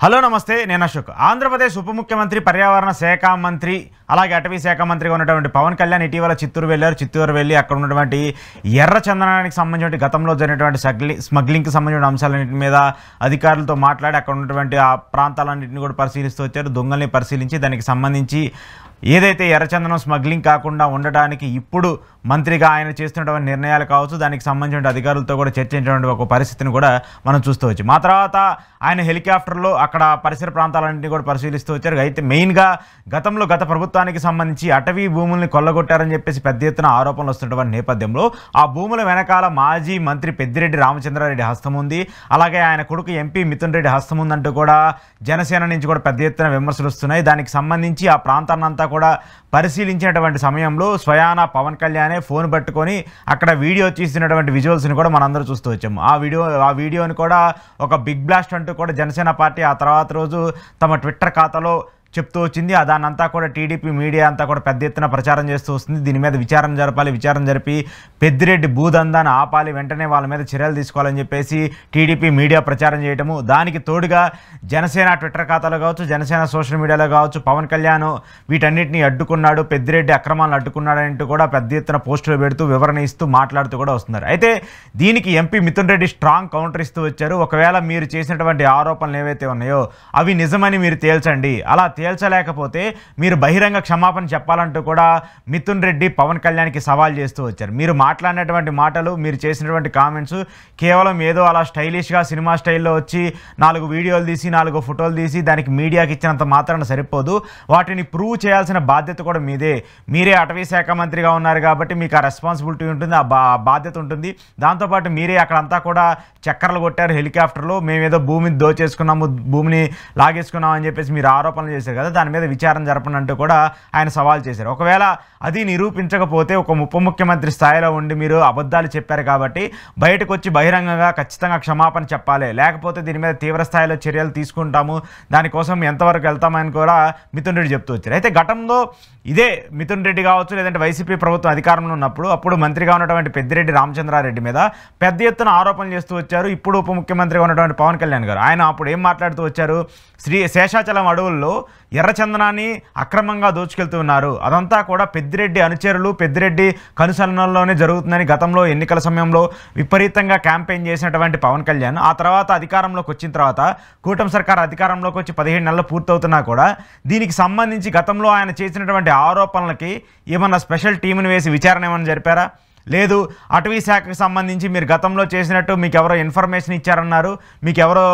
Hello నమస్తే నేను అశోక్ ఆంధ్రప్రదేశ్ ఉప ముఖ్యమంత్రి పర్యావరణ శాఖ మంత్రి అలాగే అటవీ శాఖ మంత్రిగా ఉన్నటువంటి పవన్ కళ్యాణ్ ఇటీవల చిత్తూరు వెళ్ళి అక్కడ ఉన్నటువంటి ఎర్ర చందనానికి సంబంధించిన గతంలో జరిగినటువంటి స్మగ్లింగ్కి సంబంధించిన అంశాలన్నింటి మీద అధికారులతో మాట్లాడి అక్కడ ఉన్నటువంటి ఆ ప్రాంతాలన్నింటినీ కూడా పరిశీలిస్తూ వచ్చారు. దొంగల్ని పరిశీలించి దానికి సంబంధించి ఏదైతే ఎర్రచందనం స్మగ్లింగ్ కాకుండా ఉండడానికి ఇప్పుడు మంత్రిగా ఆయన చేస్తున్నటువంటి నిర్ణయాలు కావచ్చు, దానికి సంబంధించిన అధికారులతో కూడా చర్చించినటువంటి ఒక పరిస్థితిని కూడా మనం చూస్తూ వచ్చి మా తర్వాత ఆయన హెలికాప్టర్లో అక్కడ పరిసర ప్రాంతాలన్నింటినీ కూడా పరిశీలిస్తూ వచ్చారు. అయితే మెయిన్గా గత ప్రభుత్వానికి సంబంధించి అటవీ భూముల్ని కొల్లగొట్టారని చెప్పేసి పెద్ద ఎత్తున ఆరోపణలు వస్తున్నటువంటి నేపథ్యంలో ఆ భూముల వెనకాల మాజీ మంత్రి పెద్దిరెడ్డి రామచంద్రారెడ్డి హస్తం ఉంది, అలాగే ఆయన కొడుకు ఎంపీ మిథున్ రెడ్డి హస్తం ఉందంటూ కూడా జనసేన నుంచి కూడా పెద్ద ఎత్తున విమర్శలు వస్తున్నాయి. దానికి సంబంధించి ఆ ప్రాంతాన్నంతా కూడా పరిశీలించినటువంటి సమయంలో స్వయానా పవన్ కళ్యాణే ఫోన్ పట్టుకొని అక్కడ వీడియో తీసినటువంటి విజువల్స్ని కూడా మనందరూ చూస్తూ వచ్చాము. ఆ వీడియోని కూడా ఒక బిగ్ బ్లాస్ట్ అంటూ కూడా జనసేన పార్టీ ఆ తర్వాత రోజు తమ ట్విట్టర్ ఖాతాలో చెప్తూ వచ్చింది. దాన్నంతా కూడా టీడీపీ మీడియా అంతా కూడా పెద్ద ఎత్తున ప్రచారం చేస్తూ వస్తుంది. దీని మీద విచారణ జరిపి పెద్దిరెడ్డి భూదందాన్ని ఆపాలి, వెంటనే వాళ్ళ మీద చర్యలు తీసుకోవాలని చెప్పేసి టీడీపీ మీడియా ప్రచారం చేయటము, దానికి తోడుగా జనసేన ట్విట్టర్ ఖాతాలో కావచ్చు, జనసేన సోషల్ మీడియాలో కావచ్చు పవన్ కళ్యాణ్ వీటన్నిటిని అడ్డుకున్నాడు, పెద్దిరెడ్డి అక్రమాలను అడ్డుకున్నాడు అంటూ కూడా పెద్ద ఎత్తున పోస్టులు పెడుతూ వివరణ ఇస్తూ మాట్లాడుతూ కూడా వస్తున్నారు. అయితే దీనికి MP Mithun Reddy strong counter ఇస్తూ వచ్చారు. ఒకవేళ మీరు చేసినటువంటి ఆరోపణలు ఏవైతే ఉన్నాయో అవి నిజమని మీరు తేల్చండి, అలా తేల్చలేకపోతే మీరు బహిరంగ క్షమాపణ చెప్పాలంటూ కూడా మిథున్ రెడ్డి పవన్ కళ్యాణ్కి సవాల్ చేస్తూ వచ్చారు. మీరు మాట్లాడినటువంటి మాటలు, మీరు చేసినటువంటి కామెంట్స్ కేవలం ఏదో అలా స్టైలిష్గా సినిమా స్టైల్లో వచ్చి 4 వీడియోలు తీసి 4 ఫోటోలు తీసి దానికి మీడియాకి ఇచ్చినంత మాత్రాన సరిపోదు, వాటిని ప్రూవ్ చేయాల్సిన బాధ్యత కూడా మీదే. మీరే అటవీ శాఖ మంత్రిగా ఉన్నారు కాబట్టి మీకు ఆ రెస్పాన్సిబిలిటీ ఉంటుంది, ఆ బాధ్యత ఉంటుంది. దాంతోపాటు మీరే అక్కడంతా కూడా చక్కర్లు కొట్టారు హెలికాప్టర్లో, మేమేదో భూమిని దోచేసుకున్నాము, భూమిని లాగేసుకున్నాం అని చెప్పేసి మీరు ఆరోపణలు చేశారు కదా, దాని మీద విచారణ జరపనంటూ కూడా ఆయన సవాల్ చేశారు. ఒకవేళ అది నిరూపించకపోతే ఒక ఉప ముఖ్యమంత్రి స్థాయిలో ఉండి మీరు అబద్ధాలు చెప్పారు కాబట్టి బయటకు వచ్చి బహిరంగంగా ఖచ్చితంగా క్షమాపణ చెప్పాలి, లేకపోతే దీని మీద తీవ్ర స్థాయిలో చర్యలు తీసుకుంటాము, దానికోసం ఎంతవరకు వెళ్తామని కూడా మిథున్ రెడ్డి చెప్తూ వచ్చారు. అయితే గతంలో ఇదే మిథున్ రెడ్డి కావచ్చు, లేదంటే వైసీపీ ప్రభుత్వం అధికారంలో ఉన్నప్పుడు అప్పుడు మంత్రిగా ఉన్నటువంటి పెద్దిరెడ్డి రామచంద్రారెడ్డి మీద పెద్ద ఎత్తున ఆరోపణలు చేస్తూ వచ్చారు. ఇప్పుడు ఉప ముఖ్యమంత్రిగా ఉన్నటువంటి పవన్ కళ్యాణ్ గారు ఆయన అప్పుడు ఏం మాట్లాడుతూ వచ్చారు, శేషాచలం అడవుల్లో ఎర్రచందనాన్ని అక్రమంగా దోచుకెళ్తూ ఉన్నారు, అదంతా కూడా పెద్దిరెడ్డి అనుచరులు పెద్దిరెడ్డి కనుసన్నల్లోనే జరుగుతుందని గతంలో ఎన్నికల సమయంలో విపరీతంగా క్యాంపెయిన్ చేసినటువంటి పవన్ కళ్యాణ్ ఆ తర్వాత అధికారంలోకి వచ్చిన తర్వాత కూటమి సర్కార్ అధికారంలోకి వచ్చి 17 నెలలు పూర్తవుతున్నా కూడా దీనికి సంబంధించి గతంలో ఆయన చేసినటువంటి ఆరోపణలకి ఏమన్నా స్పెషల్ టీంని వేసి విచారణ ఏమన్నా జరిపారా? లేదు. అటవీ శాఖకు సంబంధించి మీరు గతంలో చేసినట్టు మీకు ఎవరో ఇన్ఫర్మేషన్ ఇచ్చారన్నారు, మీకు ఎవరో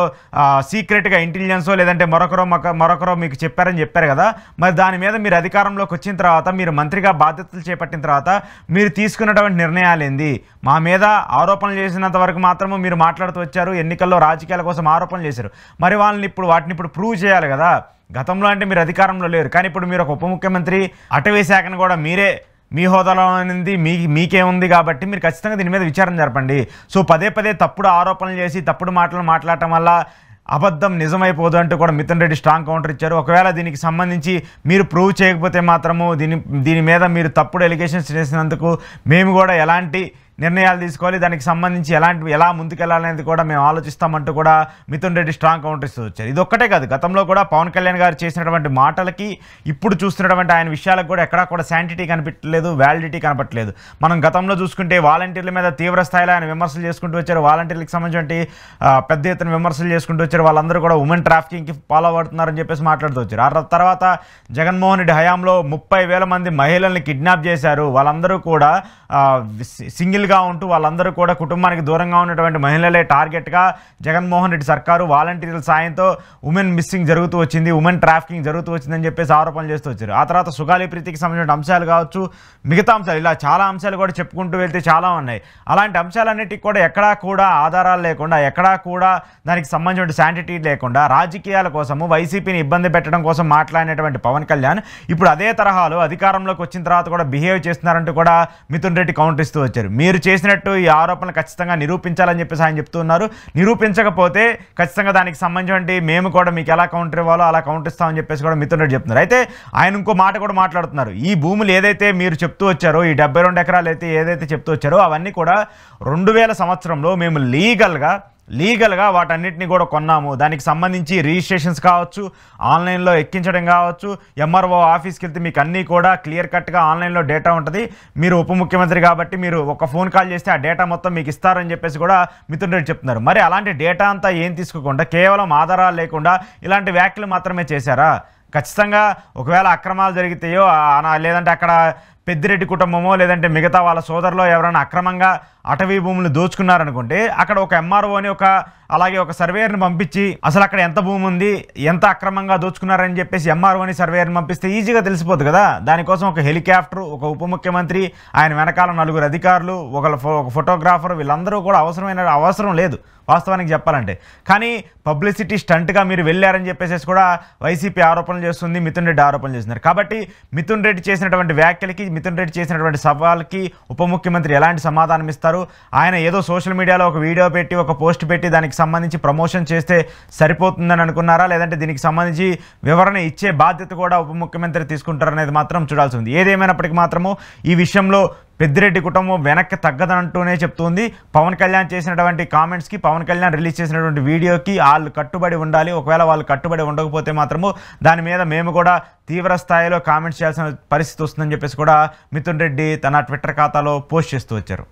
సీక్రెట్గా ఇంటెలిజెన్సో లేదంటే మరొకరో మీకు చెప్పారని చెప్పారు కదా, మరి దాని మీద మీరు అధికారంలోకి వచ్చిన తర్వాత మీరు మంత్రిగా బాధ్యతలు చేపట్టిన తర్వాత మీరు తీసుకున్నటువంటి నిర్ణయాలు ఏంది? మా మీద ఆరోపణలు చేసినంత వరకు మాత్రమే మీరు మాట్లాడుతూ వచ్చారు, ఎన్నికల్లో రాజకీయాల కోసం ఆరోపణలు చేశారు, మరి వాటిని ఇప్పుడు ప్రూవ్ చేయాలి కదా. గతంలో అంటే మీరు అధికారంలో లేరు, కానీ ఇప్పుడు మీరు ఒక ఉప ముఖ్యమంత్రి, అటవీ శాఖను కూడా మీరే మీ హోదాలో అనేది మీకేముంది కాబట్టి మీరు ఖచ్చితంగా దీని మీద విచారణ జరపండి. సో పదే తప్పుడు ఆరోపణలు చేసి తప్పుడు మాటలు మాట్లాడటం వల్ల అబద్ధం నిజమైపోదు అంటూ కూడా మిథున్ రెడ్డి స్ట్రాంగ్ కౌంటర్ ఇచ్చారు. ఒకవేళ దీనికి సంబంధించి మీరు ప్రూవ్ చేయకపోతే మాత్రము దీని మీద మీరు తప్పుడు ఎలిగేషన్స్ చేసినందుకు మేము కూడా ఎలాంటి నిర్ణయాలు తీసుకోవాలి, దానికి సంబంధించి ఎలా ముందుకెళ్లాలనేది కూడా మేము ఆలోచిస్తామంటూ కూడా మిథున్ రెడ్డి స్ట్రాంగ్ కౌంటర్ ఇస్తూ వచ్చారు. ఇది ఒక్కటే కాదు, గతంలో కూడా పవన్ కళ్యాణ్ గారు చేసినటువంటి మాటలకి ఇప్పుడు చూస్తున్నటువంటి ఆయన విషయాలకు కూడా ఎక్కడా కూడా శాంటిటీ కనిపించలేదు, వ్యాలిడిటీ కనపట్లేదు. మనం గతంలో చూసుకుంటే వాలంటీర్ల మీద తీవ్ర స్థాయిలో ఆయన విమర్శలు చేసుకుంటూ వచ్చారు, వాలంటీర్లకు సంబంధించి పెద్ద ఎత్తున విమర్శలు చేసుకుంటూ వచ్చారు, వాళ్ళందరూ కూడా ఉమెన్ ట్రాఫికింగ్కి ఫాలో అవుతున్నారని చెప్పేసి మాట్లాడుతూ వచ్చారు. ఆ తర్వాత జగన్మోహన్ రెడ్డి హయాంలో 30,000 మంది మహిళల్ని కిడ్నాప్ చేశారు, వాళ్ళందరూ కూడా సింగిల్గా ఉంటూ వాళ్ళందరూ కూడా కుటుంబానికి దూరంగా ఉన్నటువంటి మహిళలే టార్గెట్గా జగన్మోహన్ రెడ్డి సర్కారు వాలంటీర్ల సాయంతో ఉమెన్ మిస్సింగ్ జరుగుతూ వచ్చింది, ఉమెన్ ట్రాఫికింగ్ జరుగుతూ వచ్చిందని చెప్పేసి ఆరోపణలు చేస్తూ వచ్చారు. ఆ తర్వాత సుగాలి ప్రీతికి సంబంధించిన అంశాలు కావచ్చు, మిగతా అంశాలు, ఇలా చాలా అంశాలు కూడా చెప్పుకుంటూ వెళ్తే చాలా ఉన్నాయి. అలాంటి అంశాలన్నిటికీ కూడా ఎక్కడా కూడా ఆధారాలు లేకుండా, ఎక్కడా కూడా దానికి సంబంధించిన శాంటిటీ లేకుండా రాజకీయాల కోసము వైసీపీని ఇబ్బంది పెట్టడం కోసం మాట్లాడినటువంటి పవన్ కళ్యాణ్ ఇప్పుడు అదే తరహాలో అధికారంలోకి వచ్చిన తర్వాత కూడా బిహేవ్ చేస్తున్నారంటూ కూడా మిథున్ రెడ్డి కౌంటర్ ఇస్తూ వచ్చారు. మీరు చేసినట్టు ఈ ఆరోపణలు ఖచ్చితంగా నిరూపించాలని చెప్పేసి ఆయన చెప్తూ ఉన్నారు. నిరూపించకపోతే ఖచ్చితంగా దానికి సంబంధించి మేము కూడా మీకు ఎలా కౌంటర్ ఇవ్వాలో అలా కౌంటర్ ఇస్తామని చెప్పేసి కూడా మిథున్ రెడ్డి చెప్తున్నారు. అయితే ఆయన ఇంకో మాట కూడా మాట్లాడుతున్నారు. ఈ భూములు ఏదైతే మీరు చెప్తూ వచ్చారో, ఈ 72 ఎకరాలు అయితే ఏదైతే చెప్తూ వచ్చారో అవన్నీ కూడా 2000 సంవత్సరంలో మేము లీగల్గా లీగల్గా వాటన్నిటిని కూడా కొన్నాము, దానికి సంబంధించి రిజిస్ట్రేషన్స్ కావచ్చు, ఆన్లైన్లో ఎక్కించడం కావచ్చు, ఎంఆర్ఓ ఆఫీస్కి వెళ్తే మీకు అన్నీ కూడా క్లియర్ కట్గా ఆన్లైన్లో డేటా ఉంటుంది. మీరు ఉప ముఖ్యమంత్రి కాబట్టి మీరు ఒక ఫోన్ కాల్ చేస్తే ఆ డేటా మొత్తం మీకు ఇస్తారని చెప్పేసి కూడా మిథున్ రెడ్డి చెప్తున్నారు. మరి అలాంటి డేటా అంతా ఏం తీసుకోకుండా కేవలం ఆధారాలు లేకుండా ఇలాంటి వ్యాఖ్యలు మాత్రమే చేశారా? ఖచ్చితంగా ఒకవేళ అక్రమాలు జరిగితాయో లేదంటే అక్కడ పెద్దిరెడ్డి కుటుంబమో లేదంటే మిగతా వాళ్ళ సోదరులో ఎవరైనా అక్రమంగా అటవీ భూములు దోచుకున్నారనుకుంటే అక్కడ ఒక ఎంఆర్ఓని అలాగే ఒక సర్వేయర్ని పంపించి అసలు అక్కడ ఎంత భూమి ఉంది, ఎంత అక్రమంగా దోచుకున్నారని చెప్పేసి ఎంఆర్ఓని సర్వేయర్ని పంపిస్తే ఈజీగా తెలిసిపోతుంది కదా. దానికోసం ఒక హెలికాప్టర్, ఒక ఉప ముఖ్యమంత్రి, ఆయన వెనకాల 4 అధికారులు, ఒక ఫోటోగ్రాఫర్, వీళ్ళందరూ కూడా అవసరం లేదు వాస్తవానికి చెప్పాలంటే. కానీ పబ్లిసిటీ స్టంట్గా మీరు వెళ్ళారని చెప్పేసి కూడా వైసీపీ ఆరోపణలు చేస్తుంది, మిథున్ రెడ్డి ఆరోపణలు చేస్తున్నారు. కాబట్టి మిథున్ రెడ్డి చేసినటువంటి వ్యాఖ్యలకి, మిథున్ రెడ్డి చేసినటువంటి సవాల్కి ఉప ముఖ్యమంత్రి ఎలాంటి సమాధానం ఇస్తారు? ఆయన ఏదో సోషల్ మీడియాలో ఒక వీడియో పెట్టి, ఒక పోస్ట్ పెట్టి దానికి సంబంధించి ప్రమోషన్ చేస్తే సరిపోతుందని అనుకున్నారా, లేదంటే దీనికి సంబంధించి వివరణ ఇచ్చే బాధ్యత కూడా ఉప ముఖ్యమంత్రి తీసుకుంటారనేది మాత్రం చూడాల్సి ఉంది. ఏదేమైనప్పటికీ మాత్రము ఈ విషయంలో పెద్దిరెడ్డి కుటుంబం వెనక్కి తగ్గదంటూనే చెప్తుంది. పవన్ కళ్యాణ్ చేసినటువంటి కామెంట్స్కి, పవన్ కళ్యాణ్ రిలీజ్ చేసినటువంటి వీడియోకి వాళ్ళు కట్టుబడి ఉండాలి. ఒకవేళ వాళ్ళు కట్టుబడి ఉండకపోతే మాత్రము దాని మీద మేము కూడా తీవ్ర స్థాయిలో కామెంట్స్ చేయాల్సిన పరిస్థితి వస్తుందని చెప్పేసి కూడా మిథున్ రెడ్డి తన ట్విట్టర్ ఖాతాలో పోస్ట్ చేస్తూ వచ్చారు.